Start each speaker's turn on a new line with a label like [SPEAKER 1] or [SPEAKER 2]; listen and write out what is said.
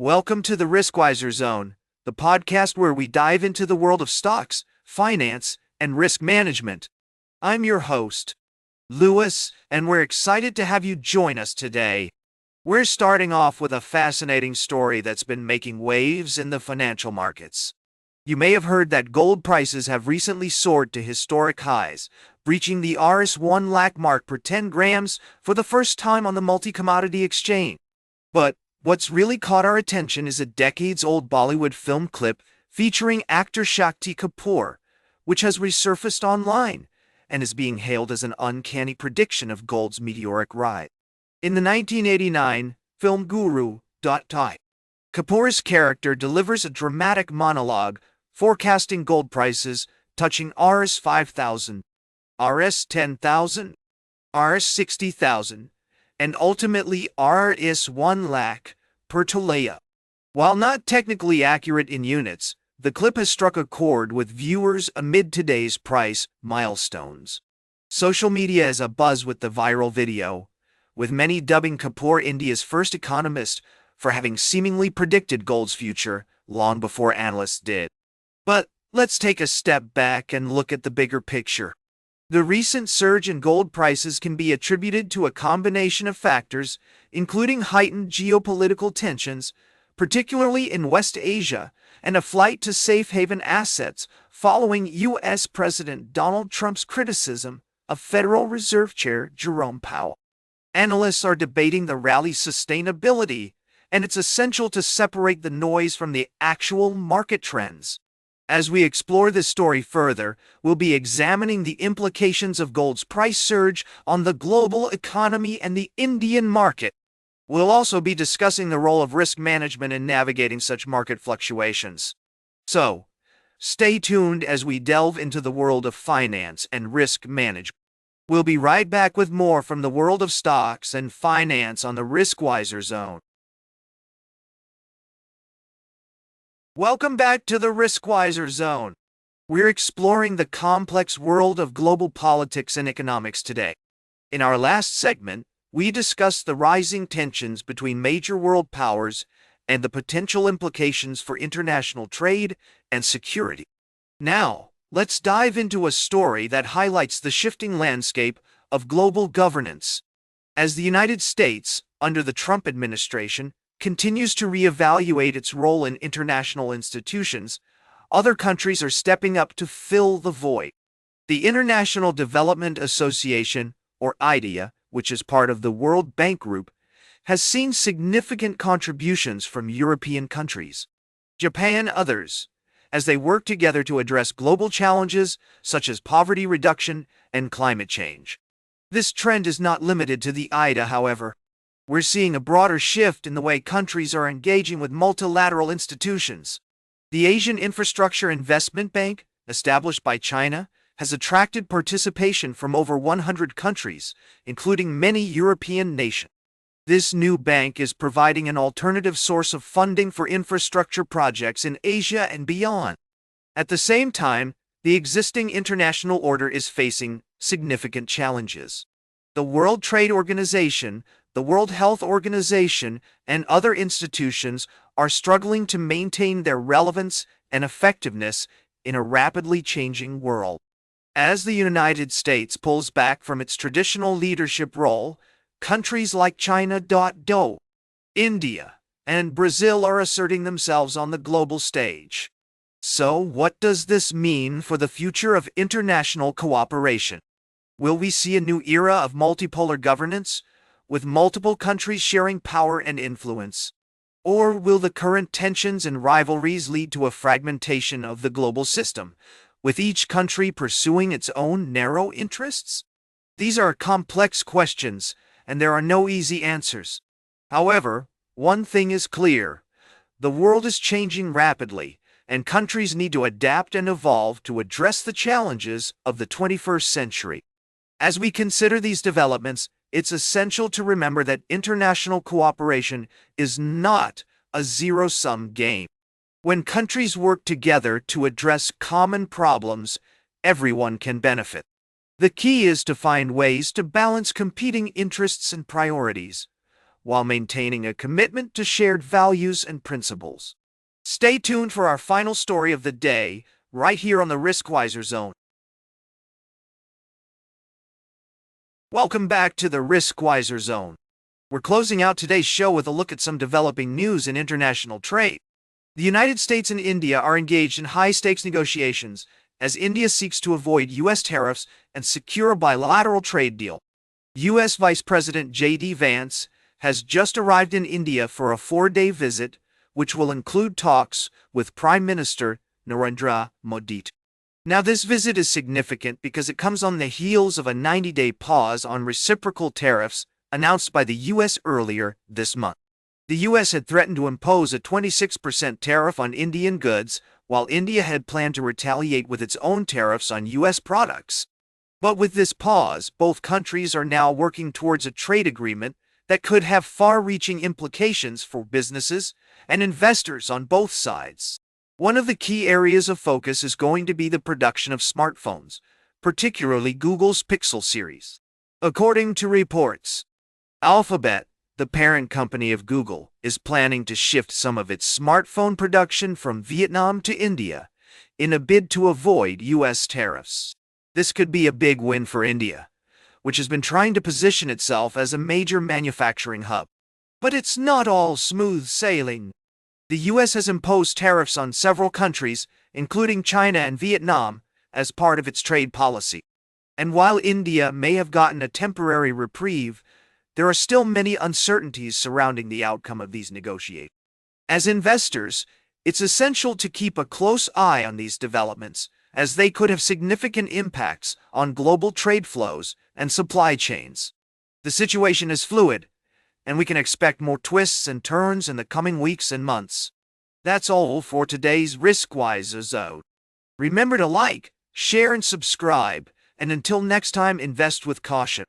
[SPEAKER 1] Welcome to the Riskwiser Zone, the podcast where we dive into the world of stocks, finance, and risk management. I'm your host, Lewis, and we're excited to have you join us today. We're starting off with a fascinating story that's been making waves in the financial markets. You may have heard that gold prices have recently soared to historic highs, breaching the Rs 1 lakh mark per 10 grams for the first time on the multi-commodity exchange. But what's really caught our attention is a decades-old Bollywood film clip featuring actor Shakti Kapoor, which has resurfaced online and is being hailed as an uncanny prediction of gold's meteoric rise. In the 1989 film Guru. Kapoor's character delivers a dramatic monologue forecasting gold prices touching Rs 5,000, Rs 10,000, Rs 60,000, and ultimately Rs 1 lakh per tolaya. While not technically accurate in units, the clip has struck a chord with viewers amid today's price milestones. Social media is abuzz with the viral video, with many dubbing Kapoor India's first economist for having seemingly predicted gold's future long before analysts did. But let's take a step back and look at the bigger picture. The recent surge in gold prices can be attributed to a combination of factors, including heightened geopolitical tensions, particularly in West Asia, and a flight to safe haven assets following U.S. President Donald Trump's criticism of Federal Reserve Chair Jerome Powell. Analysts are debating the rally's sustainability, and it's essential to separate the noise from the actual market trends. As we explore this story further, we'll be examining the implications of gold's price surge on the global economy and the Indian market. We'll also be discussing the role of risk management in navigating such market fluctuations. So, stay tuned as we delve into the world of finance and risk management. We'll be right back with more from the world of stocks and finance on the Riskwiser Zone. Welcome back to the Riskwiser Zone. We're exploring the complex world of global politics and economics today. In our last segment, we discussed the rising tensions between major world powers and the potential implications for international trade and security. Now, let's dive into a story that highlights the shifting landscape of global governance. As the United States, under the Trump administration, continues to reevaluate its role in international institutions, other countries are stepping up to fill the void. The International Development Association, or AIDA, which is part of the World Bank Group, has seen significant contributions from European countries, Japan and others, as they work together to address global challenges such as poverty reduction and climate change. This trend is not limited to the AIDA, however. We're seeing a broader shift in the way countries are engaging with multilateral institutions. The Asian Infrastructure Investment Bank, established by China, has attracted participation from over 100 countries, including many European nations. This new bank is providing an alternative source of funding for infrastructure projects in Asia and beyond. At the same time, the existing international order is facing significant challenges. The World Trade Organization, the World Health Organization, and other institutions are struggling to maintain their relevance and effectiveness in a rapidly changing world. As the United States pulls back from its traditional leadership role, countries like China, India, and Brazil are asserting themselves on the global stage. So, what does this mean for the future of international cooperation? Will we see a new era of multipolar governance, with multiple countries sharing power and influence? Or will the current tensions and rivalries lead to a fragmentation of the global system, with each country pursuing its own narrow interests? These are complex questions, and there are no easy answers. However, one thing is clear: the world is changing rapidly, and countries need to adapt and evolve to address the challenges of the 21st century. As we consider these developments, it's essential to remember that international cooperation is not a zero-sum game. When countries work together to address common problems, everyone can benefit. The key is to find ways to balance competing interests and priorities, while maintaining a commitment to shared values and principles. Stay tuned for our final story of the day, right here on the Riskwiser Zone. Welcome back to the Riskwiser Zone. We're closing out today's show with a look at some developing news in international trade. The United States and India are engaged in high-stakes negotiations as India seeks to avoid U.S. tariffs and secure a bilateral trade deal. U.S. Vice President J.D. Vance has just arrived in India for a 4-day visit, which will include talks with Prime Minister Narendra Modi. Now, this visit is significant because it comes on the heels of a 90-day pause on reciprocal tariffs announced by the U.S. earlier this month. The U.S. had threatened to impose a 26% tariff on Indian goods, while India had planned to retaliate with its own tariffs on U.S. products. But with this pause, both countries are now working towards a trade agreement that could have far-reaching implications for businesses and investors on both sides. One of the key areas of focus is going to be the production of smartphones, particularly Google's Pixel series. According to reports, Alphabet, the parent company of Google, is planning to shift some of its smartphone production from Vietnam to India in a bid to avoid U.S. tariffs. This could be a big win for India, which has been trying to position itself as a major manufacturing hub. But it's not all smooth sailing. The U.S. has imposed tariffs on several countries, including China and Vietnam, as part of its trade policy. And while India may have gotten a temporary reprieve, there are still many uncertainties surrounding the outcome of these negotiations. As investors, it's essential to keep a close eye on these developments, as they could have significant impacts on global trade flows and supply chains. The situation is fluid, and we can expect more twists and turns in the coming weeks and months. That's all for today's Riskwiser Zone. Remember to like, share, and subscribe, and until next time, invest with caution.